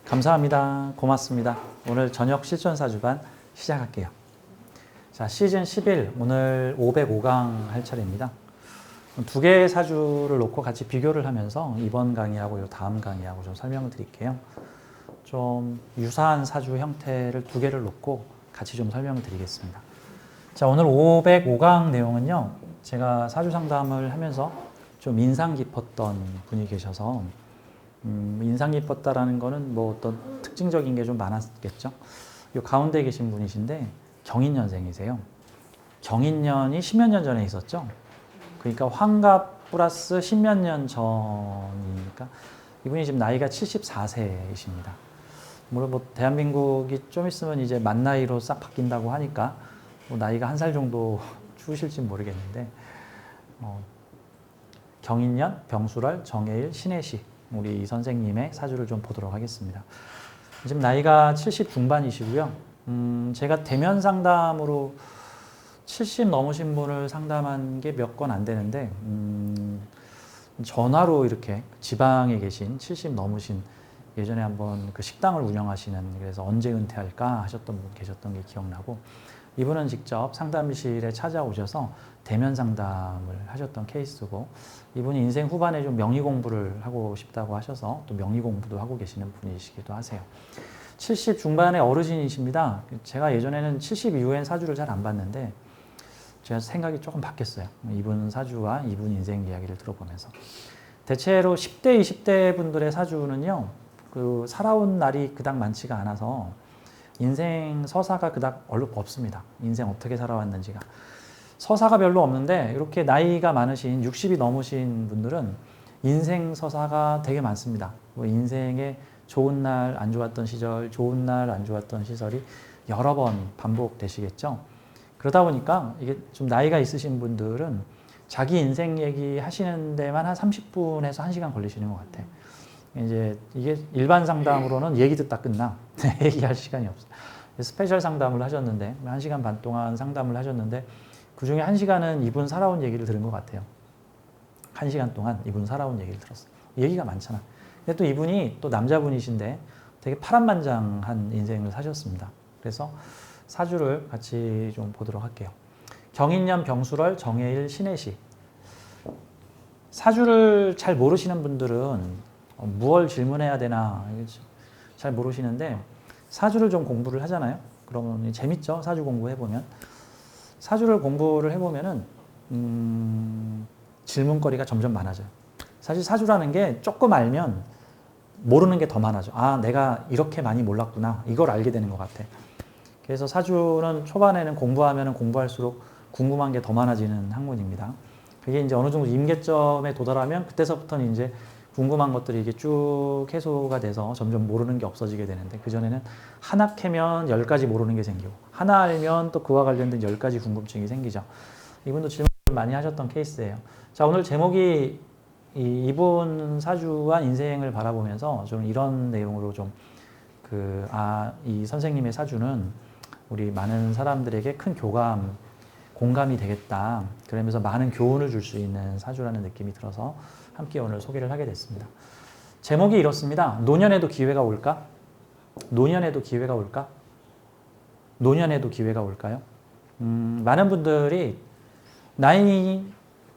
감사합니다. 고맙습니다. 오늘 저녁 실전사주반 시작할게요. 자, 시즌 11, 오늘 505강 할 차례입니다. 두 개의 사주를 놓고 같이 비교를 하면서 이번 강의하고 이 다음 강의하고 좀 설명을 드릴게요. 좀 유사한 사주 형태를 두 개를 놓고 같이 좀 설명을 드리겠습니다. 자, 오늘 505강 내용은요, 제가 사주 상담을 하면서 좀 인상 깊었던 분이 계셔서 인상 깊었다라는 거는 뭐 어떤 특징적인 게 좀 많았겠죠. 이 가운데 계신 분이신데 경인년생이세요. 경인년이 10몇 년 전에 있었죠. 그러니까 환갑 플러스 10몇 년 전이니까 이분이 지금 나이가 74세이십니다. 물론 뭐 대한민국이 좀 있으면 이제 만 나이로 싹 바뀐다고 하니까 뭐 나이가 한 살 정도 추우실지 모르겠는데 경인년, 병술월, 정해일, 신해시 우리 이 선생님의 사주를 좀 보도록 하겠습니다. 지금 나이가 70 중반이시고요. 제가 대면 상담으로 70 넘으신 분을 상담한 게 몇 건 안 되는데 전화로 이렇게 지방에 계신 70 넘으신 예전에 한번 그 식당을 운영하시는 그래서 언제 은퇴할까 하셨던 분 계셨던 게 기억나고 이분은 직접 상담실에 찾아오셔서 대면 상담을 하셨던 케이스고 이분이 인생 후반에 좀 명의 공부를 하고 싶다고 하셔서 또 명의 공부도 하고 계시는 분이시기도 하세요. 70 중반의 어르신이십니다. 제가 예전에는 70 이후엔 사주를 잘 안 봤는데 제가 생각이 조금 바뀌었어요. 이분 사주와 이분 인생 이야기를 들어보면서. 대체로 10대, 20대 분들의 사주는요, 그 살아온 날이 그닥 많지가 않아서 인생 서사가 그닥 없습니다. 인생 어떻게 살아왔는지가. 서사가 별로 없는데 이렇게 나이가 많으신 60이 넘으신 분들은 인생 서사가 되게 많습니다. 뭐 인생의 좋은 날, 안 좋았던 시절, 좋은 날, 안 좋았던 시절이 여러 번 반복되시겠죠. 그러다 보니까 이게 좀 나이가 있으신 분들은 자기 인생 얘기 하시는 데만 한 30분에서 1시간 걸리시는 것 같아요. 이제 이게 일반 상담으로는 얘기 듣다 끝나. 얘기할 시간이 없어요. 스페셜 상담을 하셨는데 1시간 반 동안 상담을 하셨는데 그중에 1시간은 이분 살아온 얘기를 들은 것 같아요. 1시간 동안 이분 살아온 얘기를 들었어요. 얘기가 많잖아. 근데 또 이분이 또 남자분이신데 되게 파란만장한 인생을 사셨습니다. 그래서 사주를 같이 좀 보도록 할게요. 경인년, 병술월, 정해일, 신해시. 사주를 잘 모르시는 분들은 무얼 질문해야 되나 잘 모르시는데 사주를 좀 공부를 하잖아요. 그러면 재밌죠. 사주 공부해보면. 사주를 공부를 해보면은 질문거리가 점점 많아져요. 사실 사주라는 게 조금 알면 모르는 게 더 많아져. 아, 내가 이렇게 많이 몰랐구나. 이걸 알게 되는 것 같아. 그래서 사주는 초반에는 공부하면 공부할수록 궁금한 게 더 많아지는 학문입니다. 그게 이제 어느 정도 임계점에 도달하면 그때서부터는 이제 궁금한 것들이 이게 쭉 해소가 돼서 점점 모르는 게 없어지게 되는데 그전에는 하나 캐면 10가지 모르는 게 생기고 하나 알면 또 그와 관련된 10가지 궁금증이 생기죠. 이분도 질문을 많이 하셨던 케이스예요. 자, 오늘 제목이 이분 사주와 인생을 바라보면서 좀 이런 내용으로 좀 이 선생님의 사주는 우리 많은 사람들에게 큰 공감이 되겠다. 그러면서 많은 교훈을 줄 수 있는 사주라는 느낌이 들어서 함께 오늘 소개를 하게 됐습니다. 제목이 이렇습니다. 노년에도 기회가 올까? 노년에도 기회가 올까? 노년에도 기회가 올까요? 많은 분들이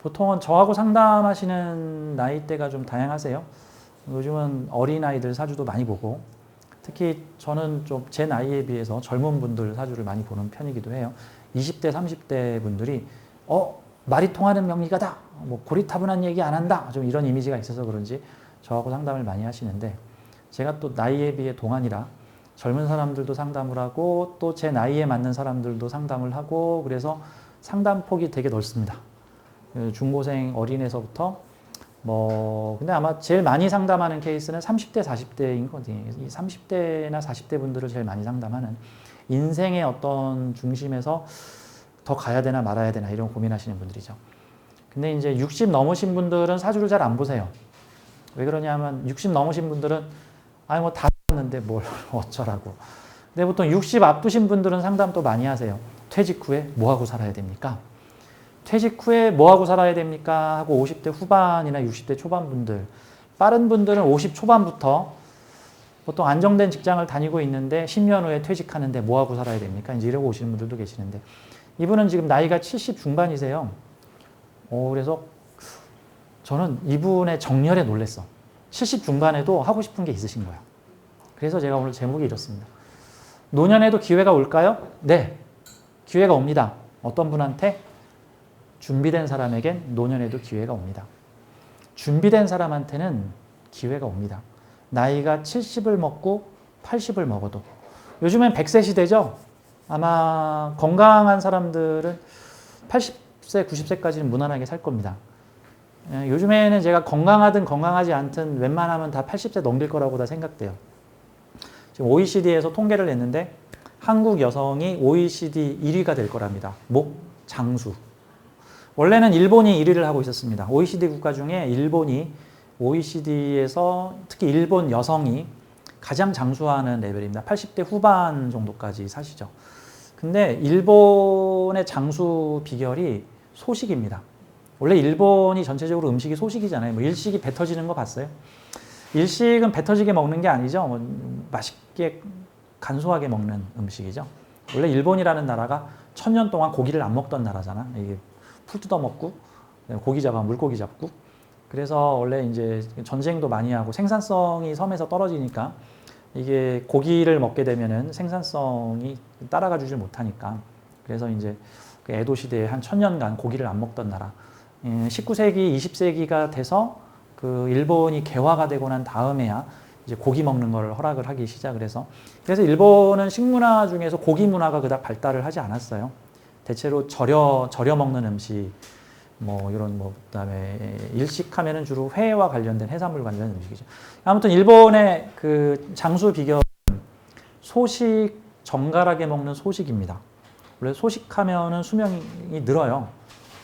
보통은 저하고 상담하시는 나이대가 좀 다양하세요. 요즘은 어린아이들 사주도 많이 보고 특히 저는 좀 제 나이에 비해서 젊은 분들 사주를 많이 보는 편이기도 해요. 20대, 30대 분들이 말이 통하는 명리가다. 뭐 고리타분한 얘기 안 한다. 좀 이런 이미지가 있어서 그런지 저하고 상담을 많이 하시는데 제가 또 나이에 비해 동안이라 젊은 사람들도 상담을 하고 또 제 나이에 맞는 사람들도 상담을 하고 그래서 상담 폭이 되게 넓습니다. 중고생 어린애서부터 근데 아마 제일 많이 상담하는 케이스는 30대, 40대인 거지. 30대나 40대 분들을 제일 많이 상담하는 인생의 어떤 중심에서 더 가야 되나 말아야 되나 이런 고민하시는 분들이죠. 근데 이제 60 넘으신 분들은 사주를 잘 안 보세요. 왜 그러냐면 60 넘으신 분들은 다 봤는데 뭘 어쩌라고. 근데 보통 60 앞두신 분들은 상담 또 많이 하세요. 퇴직 후에 뭐 하고 살아야 됩니까? 퇴직 후에 뭐 하고 살아야 됩니까? 하고 50대 후반이나 60대 초반 분들, 빠른 분들은 50 초반부터 보통 안정된 직장을 다니고 있는데 10년 후에 퇴직하는데 뭐 하고 살아야 됩니까? 이제 이러고 오시는 분들도 계시는데 이분은 지금 나이가 70 중반이세요. 그래서 저는 이분의 정열에 놀랬어. 70 중반에도 하고 싶은 게 있으신 거야. 그래서 제가 오늘 제목이 이렇습니다. 노년에도 기회가 올까요? 네, 기회가 옵니다. 어떤 분한테? 준비된 사람에겐 노년에도 기회가 옵니다. 준비된 사람한테는 기회가 옵니다. 나이가 70을 먹고 80을 먹어도. 요즘엔 100세 시대죠? 아마 건강한 사람들은 80세, 90세까지는 무난하게 살 겁니다. 요즘에는 제가 건강하든 건강하지 않든 웬만하면 다 80세 넘길 거라고 다 생각돼요. 지금 OECD에서 통계를 냈는데 한국 여성이 OECD 1위가 될 거랍니다. 목, 장수. 원래는 일본이 1위를 하고 있었습니다. OECD 국가 중에 일본이 OECD에서 특히 일본 여성이 가장 장수하는 레벨입니다. 80대 후반 정도까지 사시죠. 근데 일본의 장수 비결이 소식입니다. 원래 일본이 전체적으로 음식이 소식이잖아요. 뭐 일식이 배 터지는 거 봤어요? 일식은 배 터지게 먹는 게 아니죠. 뭐 맛있게 간소하게 먹는 음식이죠. 원래 일본이라는 나라가 1000년 동안 고기를 안 먹던 나라잖아. 이게 풀 뜯어 먹고 고기 잡아 물고기 잡고. 그래서 원래 이제 전쟁도 많이 하고 생산성이 섬에서 떨어지니까 이게 고기를 먹게 되면은 생산성이 따라가 주질 못하니까. 그래서 이제 그 에도 시대에 한 1000년간 고기를 안 먹던 나라. 19세기, 20세기가 돼서 그 일본이 개화가 되고 난 다음에야 이제 고기 먹는 걸 허락을 하기 시작을 해서 그래서 일본은 식문화 중에서 고기 문화가 그닥 발달을 하지 않았어요. 대체로 절여 먹는 음식, 뭐 이런 뭐 그다음에 일식하면은 주로 회와 관련된 해산물 관련된 음식이죠. 아무튼 일본의 그 장수 비결은 소식 정갈하게 먹는 소식입니다. 원래 소식하면은 수명이 늘어요.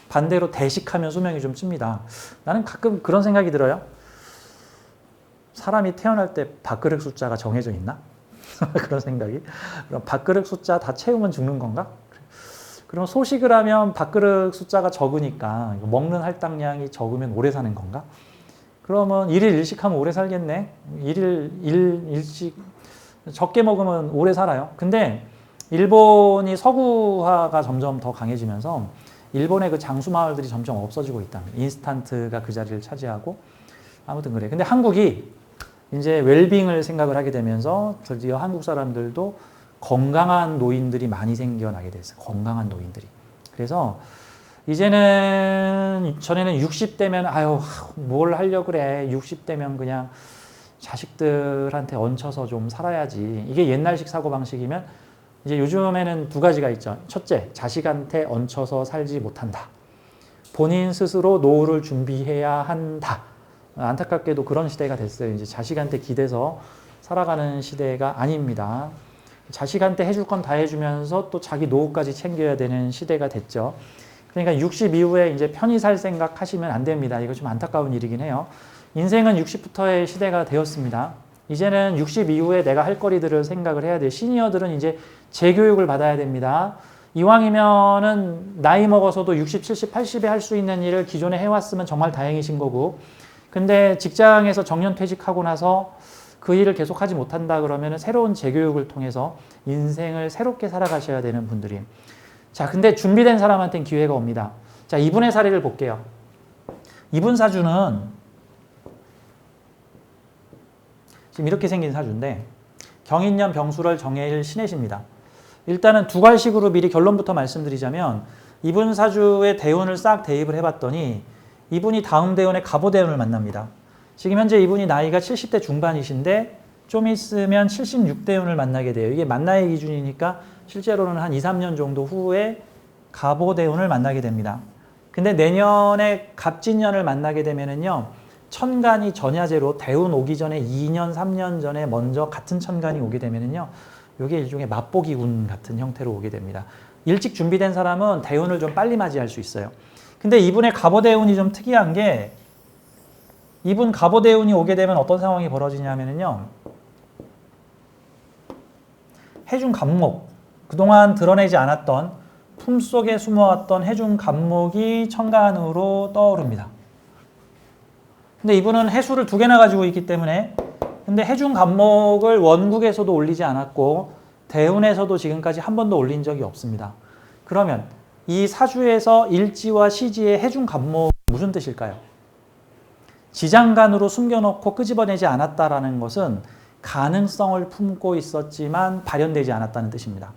반대로 대식하면 수명이 좀 찝니다. 나는 가끔 그런 생각이 들어요. 사람이 태어날 때 밥그릇 숫자가 정해져 있나? 그런 생각이. 그럼 밥그릇 숫자 다 채우면 죽는 건가? 그럼 소식을 하면 밥그릇 숫자가 적으니까 먹는 할당량이 적으면 오래 사는 건가? 그러면 일일 일식하면 오래 살겠네. 일식 적게 먹으면 오래 살아요. 근데 일본이 서구화가 점점 더 강해지면서 일본의 그 장수 마을들이 점점 없어지고 있다. 인스턴트가 그 자리를 차지하고 아무튼 그래. 근데 한국이 이제 웰빙을 생각을 하게 되면서 드디어 한국 사람들도 건강한 노인들이 많이 생겨나게 됐어요. 건강한 노인들이. 그래서 이제는 전에는 60대면 아유 뭘 하려고 그래. 60대면 그냥 자식들한테 얹혀서 좀 살아야지. 이게 옛날식 사고방식이면 이제 요즘에는 두 가지가 있죠. 첫째, 자식한테 얹혀서 살지 못한다. 본인 스스로 노후를 준비해야 한다. 안타깝게도 그런 시대가 됐어요. 이제 자식한테 기대서 살아가는 시대가 아닙니다. 자식한테 해줄 건 다 해주면서 또 자기 노후까지 챙겨야 되는 시대가 됐죠. 그러니까 60 이후에 이제 편히 살 생각 하시면 안 됩니다. 이거 좀 안타까운 일이긴 해요. 인생은 60부터의 시대가 되었습니다. 이제는 60 이후에 내가 할 거리들을 생각을 해야 돼요. 시니어들은 이제 재교육을 받아야 됩니다. 이왕이면은 나이 먹어서도 60, 70, 80에 할 수 있는 일을 기존에 해왔으면 정말 다행이신 거고 근데 직장에서 정년퇴직하고 나서 그 일을 계속하지 못한다 그러면 새로운 재교육을 통해서 인생을 새롭게 살아가셔야 되는 분들이 자 근데 준비된 사람한테는 기회가 옵니다. 자 이분의 사례를 볼게요. 이분 사주는 지금 이렇게 생긴 사주인데 경인년 병술월 정해일 신해십니다. 일단은 두 갈식으로 미리 결론부터 말씀드리자면 이분 사주의 대운을 싹 대입을 해봤더니 이분이 다음 대운에 갑오대운을 만납니다. 지금 현재 이분이 나이가 70대 중반이신데 좀 있으면 76대운을 만나게 돼요. 이게 만나의 기준이니까 실제로는 한 2, 3년 정도 후에 갑오대운을 만나게 됩니다. 근데 내년에 갑진년을 만나게 되면은요. 천간이 전야제로 대운 오기 전에 2년, 3년 전에 먼저 같은 천간이 오게 되면은요. 이게 일종의 맛보기 운 같은 형태로 오게 됩니다. 일찍 준비된 사람은 대운을 좀 빨리 맞이할 수 있어요. 근데 이분의 갑오대운이 좀 특이한 게 이분 갑오대운이 오게 되면 어떤 상황이 벌어지냐면요. 해중 간목, 그동안 드러내지 않았던 품속에 숨어왔던 해중 간목이 천간으로 떠오릅니다. 근데 이분은 해수를 2개나 가지고 있기 때문에 근데 해중 간목을 원국에서도 올리지 않았고 대운에서도 지금까지 한 번도 올린 적이 없습니다. 그러면 이 사주에서 일지와 시지의 해중 간목 무슨 뜻일까요? 지장간으로 숨겨놓고 끄집어내지 않았다라는 것은 가능성을 품고 있었지만 발현되지 않았다는 뜻입니다.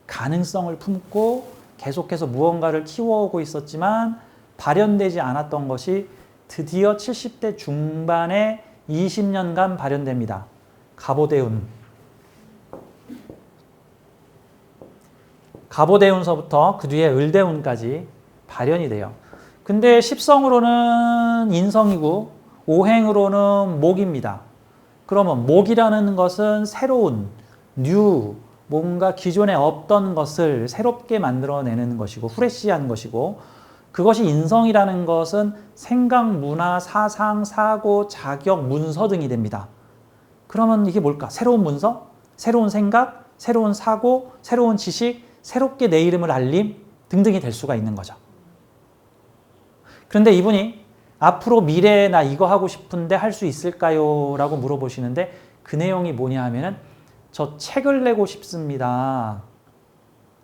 가능성을 품고 계속해서 무언가를 키워오고 있었지만 발현되지 않았던 것이 드디어 70대 중반에 20년간 발현됩니다. 갑오대운. 갑오대운서부터 그 뒤에 을대운까지 발현이 돼요. 근데 십성으로는 인성이고 오행으로는 목입니다. 그러면 목이라는 것은 새로운, 뉴, 뭔가 기존에 없던 것을 새롭게 만들어내는 것이고 후레쉬한 것이고 그것이 인성이라는 것은 생각, 문화, 사상, 사고, 자격, 문서 등이 됩니다. 그러면 이게 뭘까? 새로운 문서, 새로운 생각, 새로운 사고, 새로운 지식, 새롭게 내 이름을 알림 등등이 될 수가 있는 거죠. 그런데 이분이 앞으로 미래에 나 이거 하고 싶은데 할 수 있을까요? 라고 물어보시는데 그 내용이 뭐냐 하면은 저 책을 내고 싶습니다.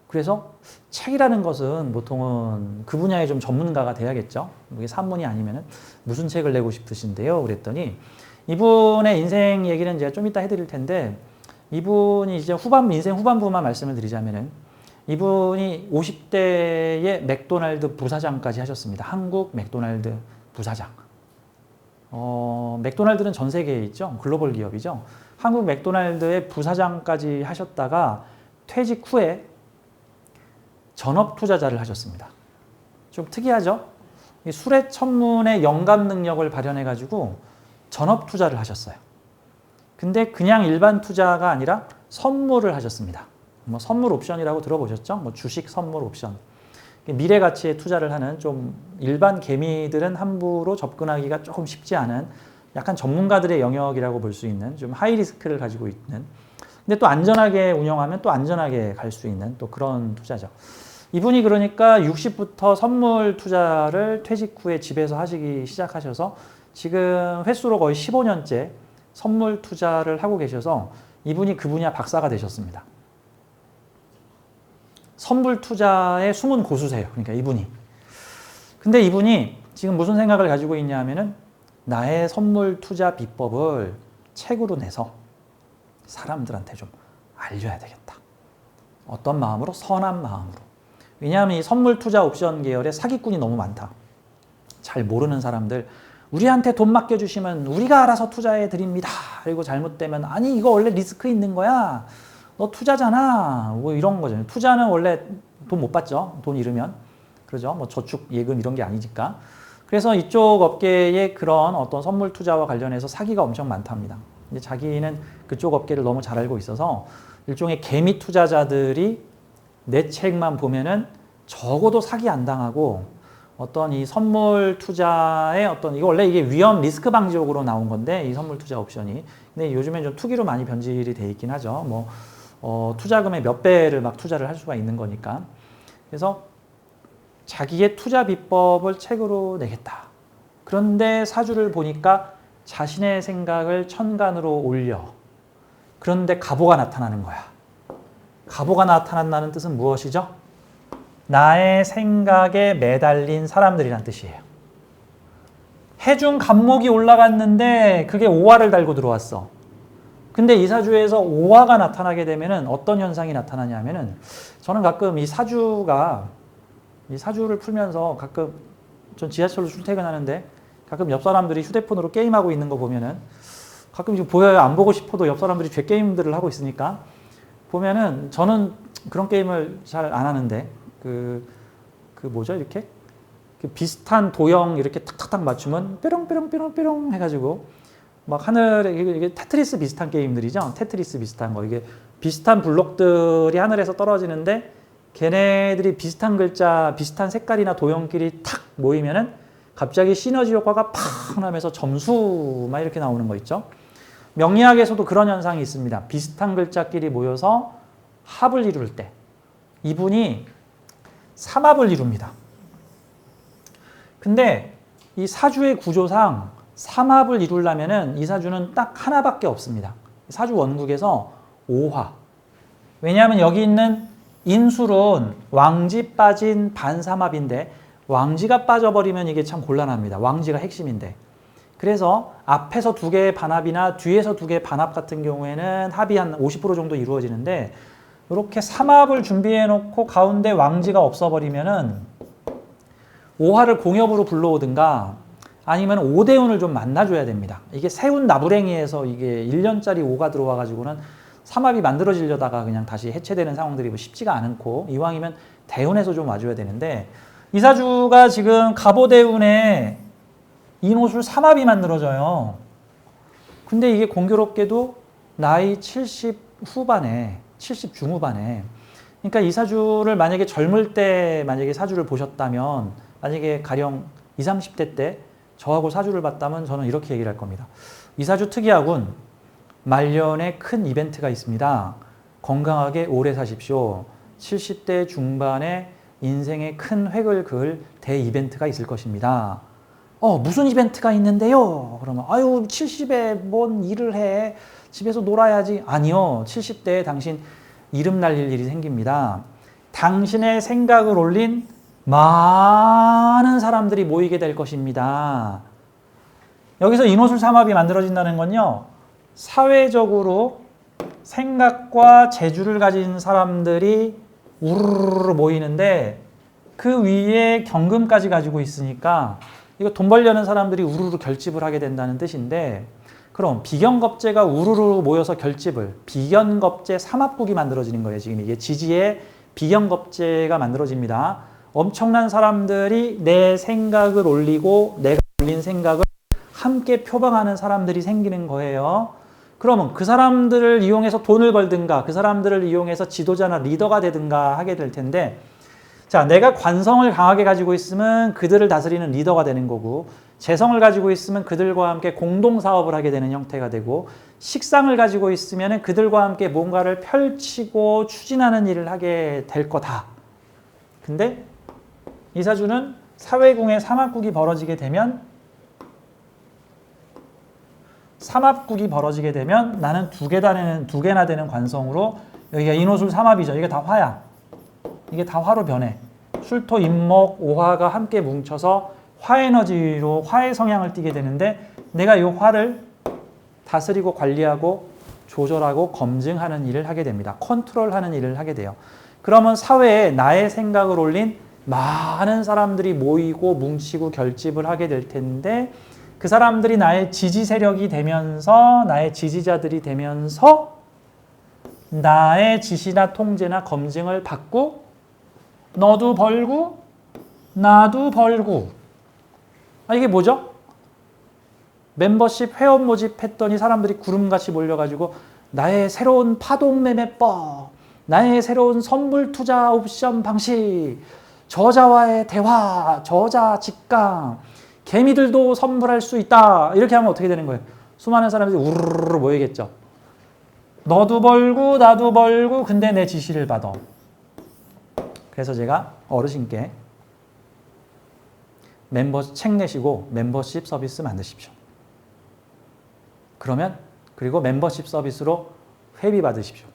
그래서 책이라는 것은 보통은 그 분야에 좀 전문가가 돼야겠죠. 이게 산문이 아니면은 무슨 책을 내고 싶으신데요? 그랬더니 이분의 인생 얘기는 제가 좀 이따 해드릴 텐데 이분이 이제 인생 후반부만 말씀을 드리자면은 이분이 50대에 맥도날드 부사장까지 하셨습니다. 한국 맥도날드 부사장. 맥도날드는 전 세계에 있죠. 글로벌 기업이죠. 한국 맥도날드의 부사장까지 하셨다가 퇴직 후에 전업 투자자를 하셨습니다. 좀 특이하죠? 이 수레천문의 영감 능력을 발현해가지고 전업 투자를 하셨어요. 근데 그냥 일반 투자가 아니라 선물을 하셨습니다. 뭐 선물 옵션이라고 들어보셨죠? 뭐 주식 선물 옵션. 미래 가치에 투자를 하는 좀 일반 개미들은 함부로 접근하기가 조금 쉽지 않은 약간 전문가들의 영역이라고 볼 수 있는 좀 하이 리스크를 가지고 있는 근데 또 안전하게 운영하면 또 안전하게 갈 수 있는 또 그런 투자죠. 이분이 그러니까 60부터 선물 투자를 퇴직 후에 집에서 하시기 시작하셔서 지금 횟수로 거의 15년째 선물 투자를 하고 계셔서 이분이 그 분야 박사가 되셨습니다. 선물 투자의 숨은 고수세요. 그러니까 이분이. 근데 이분이 지금 무슨 생각을 가지고 있냐 하면은 나의 선물 투자 비법을 책으로 내서 사람들한테 좀 알려야 되겠다. 어떤 마음으로? 선한 마음으로. 왜냐하면 이 선물 투자 옵션 계열에 사기꾼이 너무 많다. 잘 모르는 사람들 우리한테 돈 맡겨주시면 우리가 알아서 투자해 드립니다. 그리고 잘못되면 아니 이거 원래 리스크 있는 거야. 너 투자잖아. 뭐 이런 거죠. 투자는 원래 돈 못 받죠. 돈 잃으면. 그러죠. 뭐 저축, 예금 이런 게 아니니까. 그래서 이쪽 업계의 그런 어떤 선물 투자와 관련해서 사기가 엄청 많답니다. 근데 자기는 그쪽 업계를 너무 잘 알고 있어서 일종의 개미 투자자들이 내 책만 보면은 적어도 사기 안 당하고 어떤 이 선물 투자의 어떤 이거 원래 이게 위험 리스크 방지용으로 나온 건데 이 선물 투자 옵션이 근데 요즘엔 좀 투기로 많이 변질이 돼 있긴 하죠. 뭐 투자금의 몇 배를 막 투자를 할 수가 있는 거니까. 그래서 자기의 투자 비법을 책으로 내겠다. 그런데 사주를 보니까 자신의 생각을 천간으로 올려. 그런데 갑오가 나타나는 거야. 갑오가 나타난다는 뜻은 무엇이죠? 나의 생각에 매달린 사람들이란 뜻이에요. 해중 갑목이 올라갔는데 그게 오화를 달고 들어왔어. 근데 이 사주에서 오화가 나타나게 되면은 어떤 현상이 나타나냐면은 저는 가끔 이 사주를 풀면서 가끔 전 지하철로 출퇴근하는데 가끔 옆 사람들이 휴대폰으로 게임하고 있는 거 보면은 가끔 지금 보여요. 안 보고 싶어도 옆 사람들이 죄 게임들을 하고 있으니까 보면은 저는 그런 게임을 잘 안 하는데 그 뭐죠 이렇게 그 비슷한 도형 이렇게 탁탁탁 맞추면 뾰롱뾰롱뾰롱뾰롱 해가지고 막 하늘에 이게 테트리스 비슷한 게임들이죠. 테트리스 비슷한 거 이게 비슷한 블록들이 하늘에서 떨어지는데 걔네들이 비슷한 글자, 비슷한 색깔이나 도형끼리 탁 모이면은 갑자기 시너지 효과가 팍 나면서 점수 막 이렇게 나오는 거 있죠. 명리학에서도 그런 현상이 있습니다. 비슷한 글자끼리 모여서 합을 이룰 때 이분이 삼합을 이룹니다. 근데 이 사주의 구조상 삼합을 이루려면은 이 사주는 딱 하나밖에 없습니다. 사주 원국에서 오화. 왜냐하면 여기 있는 인술은 왕지 빠진 반삼합인데 왕지가 빠져버리면 이게 참 곤란합니다. 왕지가 핵심인데. 그래서 앞에서 두 개의 반합이나 뒤에서 두 개의 반합 같은 경우에는 합이 한 50% 정도 이루어지는데 이렇게 삼합을 준비해 놓고 가운데 왕지가 없어버리면은 오화를 공엽으로 불러오든가 아니면 오대운을 좀 만나줘야 됩니다. 이게 세운 나부랭이에서 이게 1년짜리 오가 들어와 가지고는 삼합이 만들어지려다가 그냥 다시 해체되는 상황들이 뭐 쉽지가 않고 이왕이면 대운에서 좀 와줘야 되는데 이 사주가 지금 갑오대운에 인호술 삼합이 만들어져요. 근데 이게 공교롭게도 나이 70 후반에 70 중후반에 그러니까 이 사주를 만약에 젊을 때 만약에 사주를 보셨다면 만약에 가령 20, 30대 때 저하고 사주를 봤다면 저는 이렇게 얘기를 할 겁니다. 이 사주 특이하군. 말년에 큰 이벤트가 있습니다. 건강하게 오래 사십시오. 70대 중반에 인생의 큰 획을 그을 대이벤트가 있을 것입니다. 무슨 이벤트가 있는데요? 그러면 아유 70에 뭔 일을 해. 집에서 놀아야지. 아니요. 70대에 당신 이름 날릴 일이 생깁니다. 당신의 생각을 올린 많은 사람들이 모이게 될 것입니다. 여기서 인호술 삼합이 만들어진다는 건요. 사회적으로 생각과 재주를 가진 사람들이 우르르 모이는데 그 위에 경금까지 가지고 있으니까 이거 돈 벌려는 사람들이 우르르 결집을 하게 된다는 뜻인데 그럼 비견겁제가 우르르 모여서 결집을 비견겁제 삼합국이 만들어지는 거예요. 지금 이게 지지에 비견겁제가 만들어집니다. 엄청난 사람들이 내 생각을 올리고 내가 올린 생각을 함께 표방하는 사람들이 생기는 거예요. 그러면 그 사람들을 이용해서 돈을 벌든가 그 사람들을 이용해서 지도자나 리더가 되든가 하게 될 텐데 자, 내가 관성을 강하게 가지고 있으면 그들을 다스리는 리더가 되는 거고 재성을 가지고 있으면 그들과 함께 공동사업을 하게 되는 형태가 되고 식상을 가지고 있으면 그들과 함께 뭔가를 펼치고 추진하는 일을 하게 될 거다. 근데 이 사주는 사회궁에 삼합국이 벌어지게 되면 나는 두 개나 되는 관성으로 여기가 인호술 삼합이죠. 이게 다 화야. 이게 다 화로 변해. 술토 임목 오화가 함께 뭉쳐서 화에너지로 화의 성향을 띠게 되는데 내가 이 화를 다스리고 관리하고 조절하고 검증하는 일을 하게 됩니다. 컨트롤하는 일을 하게 돼요. 그러면 사회에 나의 생각을 올린 많은 사람들이 모이고 뭉치고 결집을 하게 될 텐데 그 사람들이 나의 지지 세력이 되면서 나의 지지자들이 되면서 나의 지시나 통제나 검증을 받고 너도 벌고 나도 벌고 이게 뭐죠? 멤버십 회원 모집했더니 사람들이 구름같이 몰려가지고 나의 새로운 파동매매법 나의 새로운 선물 투자 옵션 방식 저자와의 대화 저자 직강 개미들도 선물할 수 있다 이렇게 하면 어떻게 되는 거예요? 수많은 사람들이 우르르 모이겠죠. 너도 벌고 나도 벌고 근데 내 지시를 받아. 그래서 제가 어르신께 책 내시고 멤버십 서비스 만드십시오. 그리고 멤버십 서비스로 회비 받으십시오.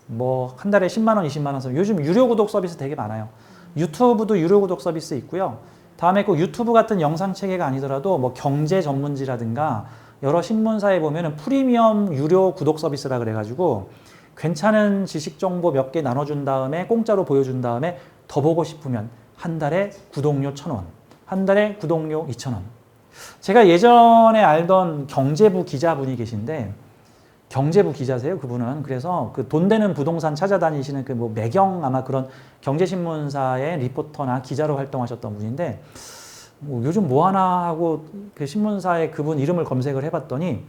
뭐 한 달에 10만 원, 20만 원 요즘 유료 구독 서비스 되게 많아요. 유튜브도 유료 구독 서비스 있고요. 다음에 꼭 유튜브 같은 영상 체계가 아니더라도 뭐 경제 전문지라든가 여러 신문사에 보면은 프리미엄 유료 구독 서비스라 그래가지고 괜찮은 지식 정보 몇 개 나눠준 다음에 공짜로 보여준 다음에 더 보고 싶으면 한 달에 구독료 1,000원, 한 달에 구독료 2,000원. 제가 예전에 알던 경제부 기자분이 계신데 경제부 기자세요, 그분은. 그래서 그 돈 되는 부동산 찾아다니시는 그 뭐 매경 아마 그런 경제신문사의 리포터나 기자로 활동하셨던 분인데 뭐 요즘 뭐 하나 하고 그 신문사에 그분 이름을 검색을 해봤더니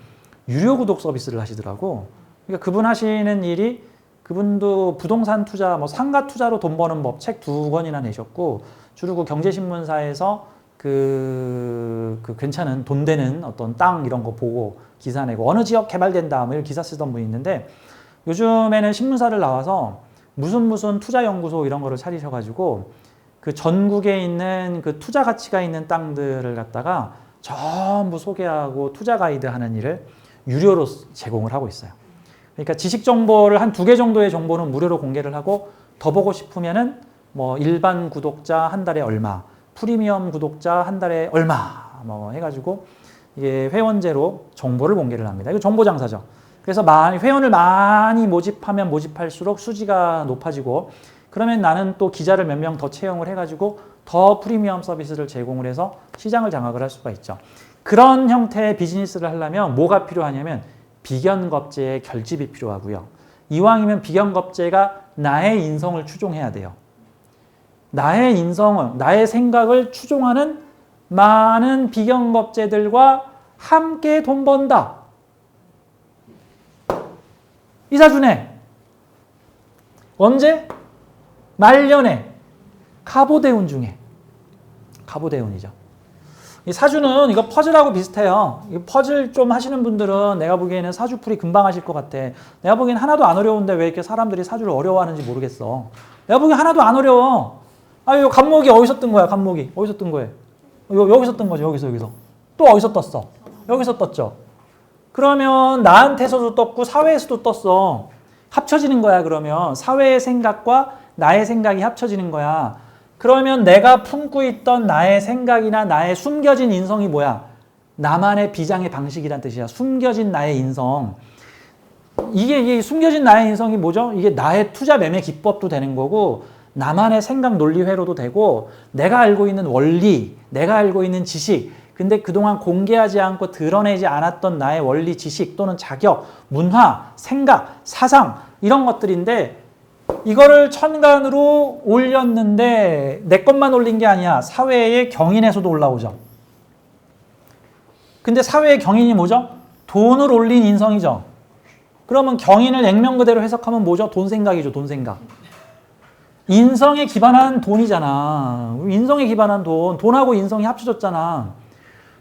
유료 구독 서비스를 하시더라고. 그러니까 그분 하시는 일이 그분도 부동산 투자, 뭐 상가 투자로 돈 버는 법 책 2권이나 내셨고 주로 그 경제신문사에서 그 괜찮은 돈 되는 어떤 땅 이런 거 보고 기사 내고 어느 지역 개발된다 뭐 이런 기사 쓰던 분이 있는데 요즘에는 신문사를 나와서 무슨 투자연구소 이런 거를 차리셔가지고 그 전국에 있는 그 투자 가치가 있는 땅들을 갖다가 전부 소개하고 투자 가이드 하는 일을 유료로 제공을 하고 있어요. 그러니까 지식 정보를 한 2개 정도의 정보는 무료로 공개를 하고 더 보고 싶으면은 뭐 일반 구독자 한 달에 얼마, 프리미엄 구독자 한 달에 얼마 뭐 해가지고 이게 회원제로 정보를 공개를 합니다. 이거 정보 장사죠. 그래서 회원을 많이 모집하면 모집할수록 수지가 높아지고 그러면 나는 또 기자를 몇 명 더 채용을 해가지고 더 프리미엄 서비스를 제공을 해서 시장을 장악을 할 수가 있죠. 그런 형태의 비즈니스를 하려면 뭐가 필요하냐면 비견겁제의 결집이 필요하고요. 이왕이면 비견겁제가 나의 인성을 추종해야 돼요. 나의 인성을, 나의 생각을 추종하는 많은 비견겁제들과 함께 돈 번다. 이사준에 언제? 말년에 가보대운 중에 가보대운이죠. 이 사주는 이거 퍼즐하고 비슷해요. 이 퍼즐 좀 하시는 분들은 내가 보기에는 사주풀이 금방 하실 것 같아. 내가 보기엔 하나도 안 어려운데 왜 이렇게 사람들이 사주를 어려워하는지 모르겠어. 내가 보기엔 하나도 안 어려워. 아, 요 간목이 어디서 뜬 거야? 간목이 어디서 뜬 거예요? 여기서 뜬 거죠. 여기서. 또 어디서 떴어? 여기서 떴죠. 그러면 나한테서도 떴고 사회에서도 떴어. 합쳐지는 거야. 그러면 사회의 생각과 나의 생각이 합쳐지는 거야. 그러면 내가 품고 있던 나의 생각이나 나의 숨겨진 인성이 뭐야? 나만의 비장의 방식이란 뜻이야. 숨겨진 나의 인성. 이게 숨겨진 나의 인성이 뭐죠? 이게 나의 투자 매매 기법도 되는 거고 나만의 생각 논리 회로도 되고 내가 알고 있는 원리, 내가 알고 있는 지식, 근데 그동안 공개하지 않고 드러내지 않았던 나의 원리, 지식 또는 자격, 문화, 생각, 사상 이런 것들인데 이거를 천간으로 올렸는데 내 것만 올린 게 아니야. 사회의 경인에서도 올라오죠. 근데 사회의 경인이 뭐죠? 돈을 올린 인성이죠. 그러면 경인을 액면 그대로 해석하면 뭐죠? 돈 생각이죠. 돈 생각. 인성에 기반한 돈이잖아. 인성에 기반한 돈. 돈하고 인성이 합쳐졌잖아.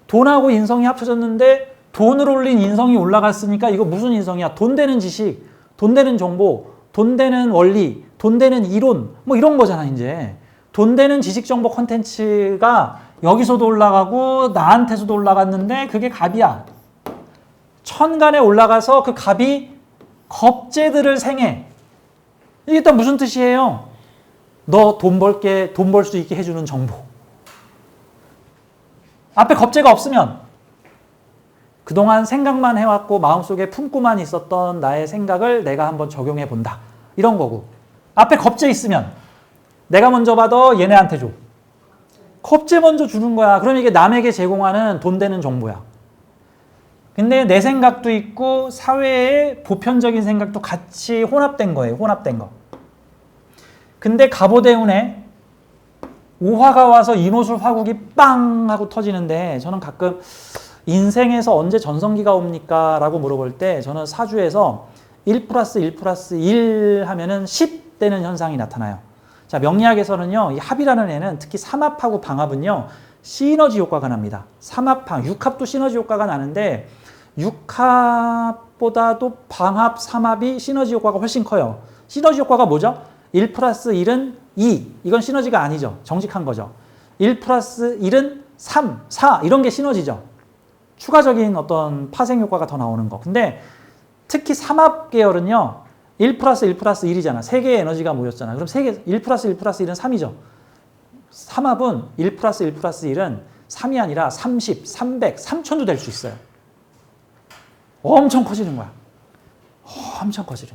돈하고 인성이 합쳐졌는데 돈을 올린 인성이 올라갔으니까 이거 무슨 인성이야? 돈 되는 지식, 돈 되는 정보, 돈 되는 원리, 돈 되는 이론 뭐 이런 거잖아. 이제 돈 되는 지식 정보 콘텐츠가 여기서도 올라가고 나한테서도 올라갔는데 그게 갑이야. 천간에 올라가서 그 갑이 겁재들을 생해. 이게 또 무슨 뜻이에요? 너 돈 벌 수 있게 해주는 정보. 앞에 겁재가 없으면 그동안 생각만 해왔고 마음속에 품고만 있었던 나의 생각을 내가 한번 적용해 본다. 이런 거고. 앞에 겁재 있으면 내가 먼저 받아 얘네한테 줘. 겁재 먼저 주는 거야. 그럼 이게 남에게 제공하는 돈 되는 정보야. 근데 내 생각도 있고 사회의 보편적인 생각도 같이 혼합된 거예요. 혼합된 거. 근데 갑오대운에 오화가 와서 인호술 화국이 빵 하고 터지는데 저는 가끔 인생에서 언제 전성기가 옵니까? 라고 물어볼 때 저는 사주에서 1+1+1 하면은 10 되는 현상이 나타나요. 자, 명리학에서는요, 이 합이라는 애는 특히 삼합하고 방합은요, 시너지 효과가 납니다. 삼합, 육합도 시너지 효과가 나는데 육합보다도 방합, 삼합이 시너지 효과가 훨씬 커요. 시너지 효과가 뭐죠? 1+1은 2. 이건 시너지가 아니죠. 정직한 거죠. 1+1은 3, 4. 이런 게 시너지죠. 추가적인 어떤 파생 효과가 더 나오는 거. 근데 특히 삼합 계열은요. 1+1+1이잖아. 3개의 에너지가 모였잖아. 그럼 1+1+1은 3이죠. 삼합은 1+1+1은 3이 아니라 30, 300, 3000도 될 수 있어요. 엄청 커지는 거야. 엄청 커지는.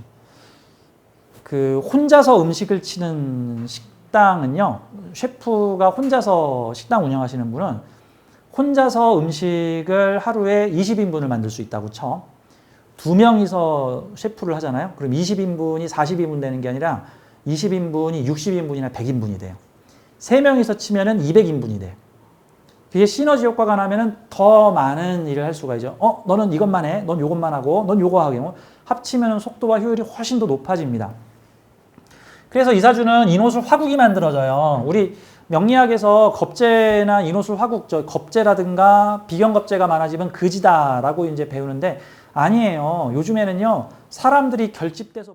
그 혼자서 음식을 치는 식당은요. 셰프가 혼자서 식당 운영하시는 분은 혼자서 음식을 하루에 20인분을 만들 수 있다고 쳐. 2명이서 셰프를 하잖아요. 그럼 20인분이 40인분 되는 게 아니라 20인분이 60인분이나 100인분이 돼요. 3명이서 치면은 200인분이 돼요. 그게 시너지 효과가 나면은 더 많은 일을 할 수가 있죠. 너는 이것만 해. 넌 요것만 하고. 넌 요거 하게. 합치면 속도와 효율이 훨씬 더 높아집니다. 그래서 이 사주는 인호술 화국이 만들어져요. 우리 명리학에서 겁재나 인호술 화국, 겁재라든가 비견겁재가 많아지면 그지다라고 이제 배우는데 아니에요. 요즘에는요, 사람들이 결집돼서